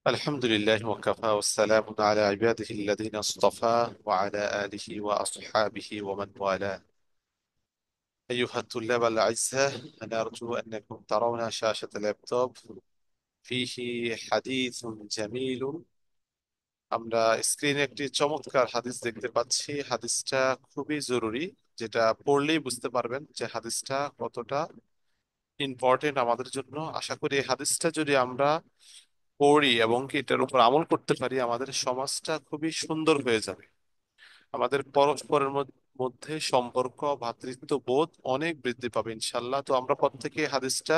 الحمد لله وكفى والسلام على عباده الذين اصطفى وعلى آله وأصحابه ومن والاه. أيها الطلاب الأعزاء، أنا أرجو أنكم ترون شاشة اللابتوب فيه حديث جميل. আমরা স্ক্রিনে একটি চমৎকার হাদিস দেখতে পাচ্ছি। হাদিসটা খুবই জরুরি, যেটা পড়লেই বুঝতে পারবেন যে হাদিসটা কতটা ইম্পর্টেন্ট আমাদের জন্য। আশা করি এই হাদিসটা যদি আমরা পড়ি এবং কি এটার উপর আমল করতে পারি, আমাদের সমাজটা খুবই সুন্দর হয়ে যাবে। আমাদের পরস্পরের মধ্যে সম্পর্ক, ভ্রাতৃত্ববোধ অনেক বৃদ্ধি পাবে ইনশাল্লাহ। তো আমরা প্রত্যেকে হাদিসটা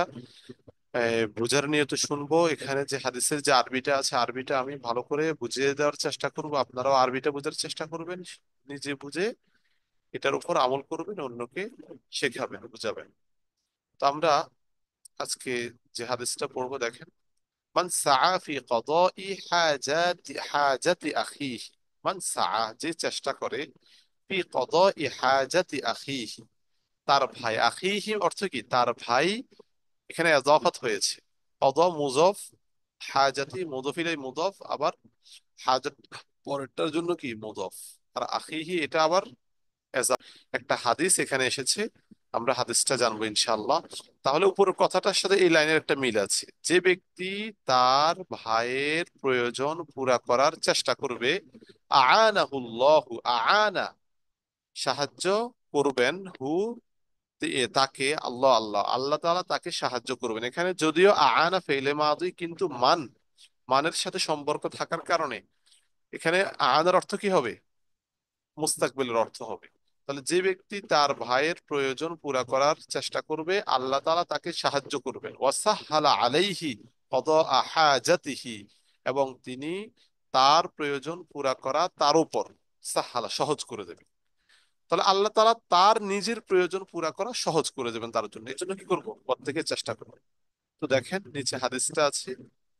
বোঝার নিয়তে শুনবো। এখানে যে হাদিসের যে আরবিটা আছে, আরবিটা আমি ভালো করে বুঝিয়ে দেওয়ার চেষ্টা করব, আপনারাও আরবিটা বোঝার চেষ্টা করবেন, নিজে বুঝে এটার উপর আমল করবেন, অন্যকে শেখাবেন, বুঝাবেন। তো আমরা আজকে যে হাদিসটা পড়বো, দেখেন: মান সাআ ফি কদাই হাজাতি আখিহি। মান সাআ, যে চেষ্টা করে, ফি কদাই হাজাতি আখিহি, তার ভাই। আখিহি অর্থ কি? তার ভাই। এখানে ইজাফাত হয়েছে। কদা মুযফ, হাজাতি মুযফ ইলাইহি মুযফ, আবার হাজাত পরেরটার জন্য কি মুযফ, আর আখিহি এটা আবার একটা হাদিস এখানে এসেছে। আমরা হাদিসটা জানবো ইনশাআল্লাহ। তাহলে উপরের কথাটার সাথে এই লাইনের একটা মিল আছে। যে ব্যক্তি তার ভাইয়ের প্রয়োজন পুরা করার চেষ্টা করবে, আআনাহুল্লাহু, আআনা সাহায্য করবেন, হু তাকে, আল্লাহ আল্লাহ আল্লাহ তাআলা তাকে সাহায্য করবেন। এখানে যদিও আআনা ফেইলে মাদি, কিন্তু মানের সাথে সম্পর্ক থাকার কারণে এখানে আআনার অর্থ কি হবে? মুস্তাকবিলের অর্থ হবে। তাহলে যে ব্যক্তি তার ভাইয়ের প্রয়োজন পুরা করার চেষ্টা করবে, আল্লাহ তাআলা তাকে সাহায্য করবেন। ওয়াসাহহালা আলাইহি কদা হাজাতিহি, এবং তিনি তার প্রয়োজন পুরা করা তার উপর সাহালা সহজ করে দেবেন। তাহলে আল্লাহ তাআলা তার নিজের প্রয়োজন পুরা করা সহজ করে দেবেন তার জন্য। এই জন্য কি করবো? প্রত্যেকে চেষ্টা করবো। তো দেখেন নিচে হাদিসটা আছে।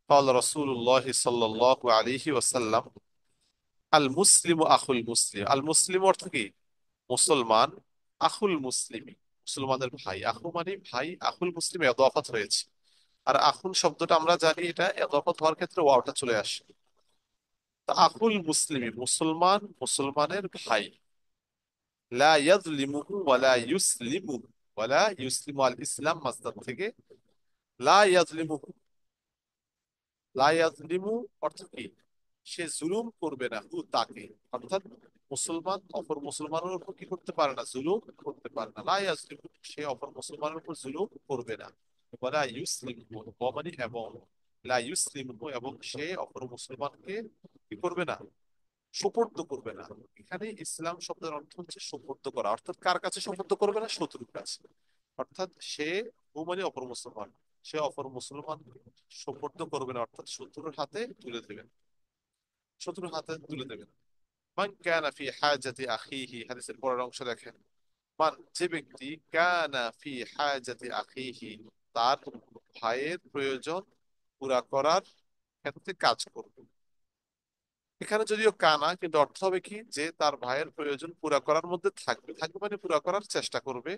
قال رسول الله صلى الله عليه وسلم: আল মুসলিম আখুল মুসলিম। আল মুসলিম অর্থ কি? মুসলমান। আখুল মুসলিমি, মুসলমানের ভাই। আখু মানে ভাই, আখুল মুসলিম এদাফাত হয়েছে। আর আখুল শব্দটা আমরা জানি, এটা এদাফাত হওয়ার ক্ষেত্রে ওয়াওটা চলে আসে। তা আখুল মুসলিমি, মুসলমান মুসলমানের ভাই। লা ইয়াজলিমুহু ওয়ালা ইউসলিমুহু। ওয়ালা ইউসলিমু, আল ইসলাম মাসদার থেকে। লা ইয়াজলিমুহু, লা ইয়াজলিমু অর্থ কি? সে জুলুম করবে না, হু তাকে। অর্থাৎ মুসলমান অপর মুসলমানের উপর কি করতে পারে না? জুলুম করতে পারে না। লা ইয়াজলিমু, সে অপর মুসলমানের উপর জুলুম করবে না। ওয়ালা ইউসলিমু, মানে এবং, লা ইউসলিমু, এবং সে অপর মুসলমানকে কি করবে না? সোপর্দ করবে না। এখানে ইসলাম শব্দের অর্থ হচ্ছে সোপর্দ করা। অর্থাৎ কার কাছে সোপর্দ করবে না? শত্রুর কাছে। অর্থাৎ সে, ও মানে অপর মুসলমান, সে অপর মুসলমানকে সোপর্দ করবে না, অর্থাৎ শত্রুর হাতে তুলে দেবেন, শত্রুর হাতে তুলে দেবেন। মান কানা ফি হাজাতি আখিহি, হাদিসের পরের অংশ দেখেন। মান, যে ব্যক্তি, কানা ফি হাজাতি আখিহি, তার ভাইয়ের প্রয়োজন পুরা করার ক্ষেত্রে কাজ করবে। এখানে যদিও কানা, কিন্তু অর্থ হবে কি? যে তার ভাইয়ের প্রয়োজন পুরা করার মধ্যে থাকবে, থাকবে মানে পুরা করার চেষ্টা করবে।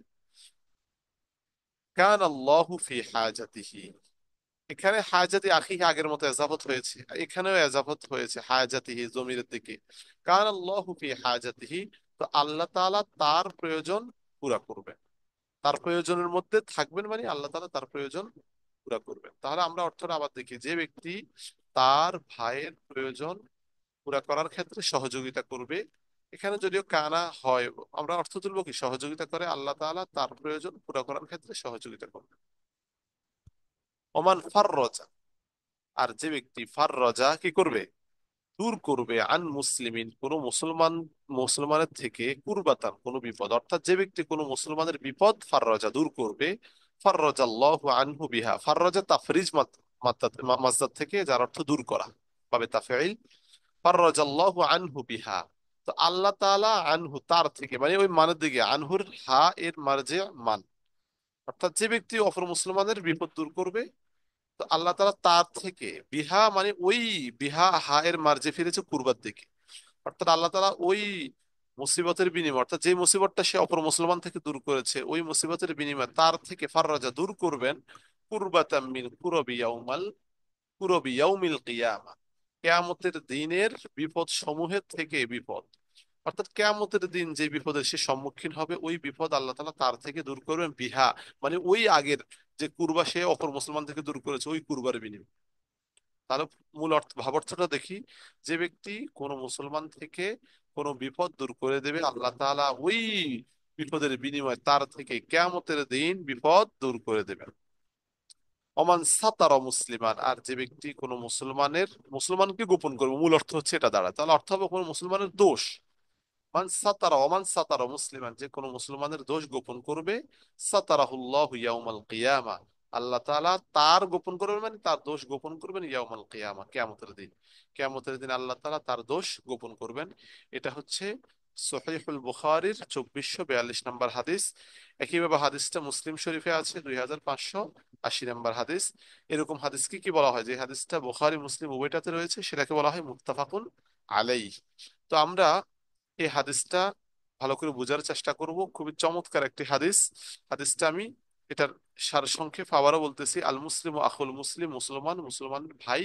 কান আল্লাহু ফি হাজাতিহি, এখানে হাজাতি আখিহি আগের মতো এজাফত হয়েছে, এখানেও এজাফত হয়েছে হাজাতিহি জমিরের দিকে। কান আল্লাহু ফি হাজাতিহি, তো আল্লাহ তাআলা তার প্রয়োজন পুরা করবেন, তার প্রয়োজনের মধ্যে থাকবেন, মানে আল্লাহ তাআলা তার প্রয়োজন পুরা করবেন। তাহলে আমরা অর্থটা আবার দেখি। যে ব্যক্তি তার ভাইয়ের প্রয়োজন পুরা করার ক্ষেত্রে সহযোগিতা করবে, এখানে যদিও কানা হয়, আমরা অর্থ তুলবো কি? সহযোগিতা করে, আল্লাহ তাআলা তার প্রয়োজন পুরা করার ক্ষেত্রে সহযোগিতা করবে। ওমান ফাররাজা, আর যে ব্যক্তি ফাররাজা কি করবে? দূর করবে, আন মুসলিমিন, কোন মুসলমানের থেকে, কুরবাতান, কোন বিপদ। অর্থাৎ যে ব্যক্তি কোন মুসলমানের বিপদ ফাররাজা দূর করবে, ফাররাজা আল্লাহু আনহু বিহা। ফাররাজা তাফরিজ মাসদার থেকে, যার অর্থ দূর করা, পাবে তাফঈল। ফাররাজা আল্লাহু আনহু বিহা, তো আল্লাহ তাআলা আনহু তার থেকে, মানে ওই মানের দিকে, আনহুর হা এর মার্জে মান। অর্থাৎ যে ব্যক্তি অপর মুসলমানের বিপদ দূর করবে, তো আল্লাহ তাআলা তার থেকে, বিহা মানে ওই, বিহা হা এর মার্জে ফিরেছে কুরবার দিকে। অর্থাৎ আল্লাহ তাআলা ওই মুসিবতের বিনিময়, অর্থাৎ যে মুসিবতটা সে অপর মুসলমান থেকে দূর করেছে, ওই মুসিবতের বিনিময়ে তার থেকে ফাররাজা দূর করবেন, কুরবাতাম মিন কুরবি ইয়াউমিল কিয়ামা, কিয়ামতের দিনের বিপদ সমূহের থেকে বিপদ, অর্থাৎ কিয়ামতের দিন যে বিপদের সে সম্মুখীন হবে ওই বিপদ আল্লাহ তাআলা তার থেকে দূর করবেন বিহা, মানে ওই আগের যে কুরবা সে অপর মুসলমান থেকে দূর করেছে ওই কুরবার বিনিময়ে। তাহলে মূল অর্থ ভাবার্থটা দেখি, যে ব্যক্তি কোনো মুসলমান থেকে কোনো বিপদ দূর করে দেবে আল্লাহ তাআলা ওই বিপদের বিনিময়ে তার থেকে কিয়ামতের দিন বিপদ দূর করে দেবেন। ওমান সাতারা মুসলিমান, আর যে ব্যক্তি কোনো মুসলমানকে গোপন করবে, মূল অর্থ হচ্ছে এটা দাঁড়ায়, তাহলে অর্থ হবে কোনো মুসলমানের দোষ। মান সাতারা ওমান সাতারা মুসলিমান, যে কোনো মুসলমানের দোষ গোপন করবে, সাতারাহুল্লাহু ইয়াউমাল কিয়ামা, আল্লাহ তাআলা তার গোপন করবেন মানে তার দোষ গোপন করবেন ইয়াউমাল কিয়ামা, কিয়ামতের দিন। কিয়ামতের দিন আল্লাহ তাআলা তার দোষ গোপন করবেন। এটা হচ্ছে সহিহুল বুখারীর 2442 নম্বর হাদিস। একইভাবে হাদিসটা মুসলিম শরীফে আছে 2580 নম্বর হাদিস। এরকম হাদিস কি কি বলা হয়, যে হাদিসটা বুখারী মুসলিম উভয়টাতে রয়েছে সেটাকে বলা হয় মুত্তাফাকুন আলাইহি। তো আমরা এই হাদিসটা ভালো করে বোঝার চেষ্টা করব, খুবই চমৎকার একটি হাদিস। হাদিসটা আমি এটার সারসংক্ষেপ আবারও বলতেছি, আল মুসলিম আখুল মুসলিম, মুসলমান মুসলমানের ভাই,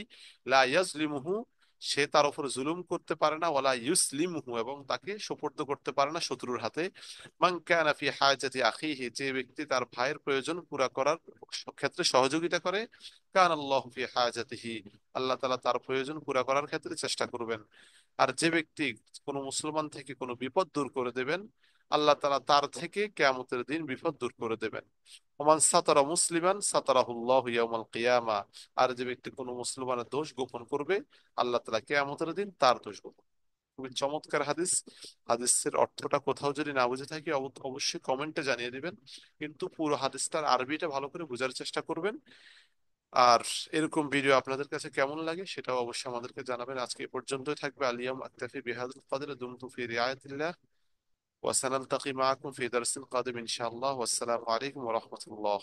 লা ইয়াজলিমুহু, সে তার উপর জুলুম করতে পারে না, ওয়ালা ইউসলিমুহু, এবং তাকে সোপর্দ করতে পারে না শত্রুর হাতে। মান কানা ফি হাজাতি আখিহি, যে ব্যক্তি তার ভাইয়ের প্রয়োজন পুরা করার ক্ষেত্রে সহযোগিতা করে, কান আল্লাহু ফি হাজাতিহি, আল্লাহ তাআলা তার প্রয়োজন পুরা করার ক্ষেত্রে চেষ্টা করবেন। আর যে ব্যক্তি কোনো মুসলমান থেকে কোনো বিপদ দূর করে দেবেন, আল্লাহ তাআলা তার থেকে কিয়ামতের দিন বিপদ দূর করে দেবেন। ওমান সাতারা মুসলিমান সাতারাহুল্লাহু ইয়াউমাল কিয়ামা, আর যে ব্যক্তি কোনো মুসলমানের দোষ গোপন করবে আল্লাহ তাআলা কিয়ামতের দিন তার দোষ গোপন। খুবই চমৎকার হাদিস। হাদিসের অর্থটা কোথাও যদি না বুঝে থাকি অবশ্যই কমেন্টে জানিয়ে দিবেন, কিন্তু পুরো হাদিসটার আরবিটা ভালো করে বোঝার চেষ্টা করবেন। আর এরকম ভিডিও আপনাদের কাছে কেমন লাগে সেটাও অবশ্যই আমাদেরকে জানাবেন। আজকে এ পর্যন্তই থাকবে। আলিয়াম আক্তাফি বিহাদুল কদর, দুমতু ফি রিআয়াতিল্লাহ, ওয়া সানালতাকি মাআকুম ফি দারসিল কাদিম ইনশাআল্লাহ। ওয়াসসালামু আলাইকুম ওয়া রাহমাতুল্লাহ।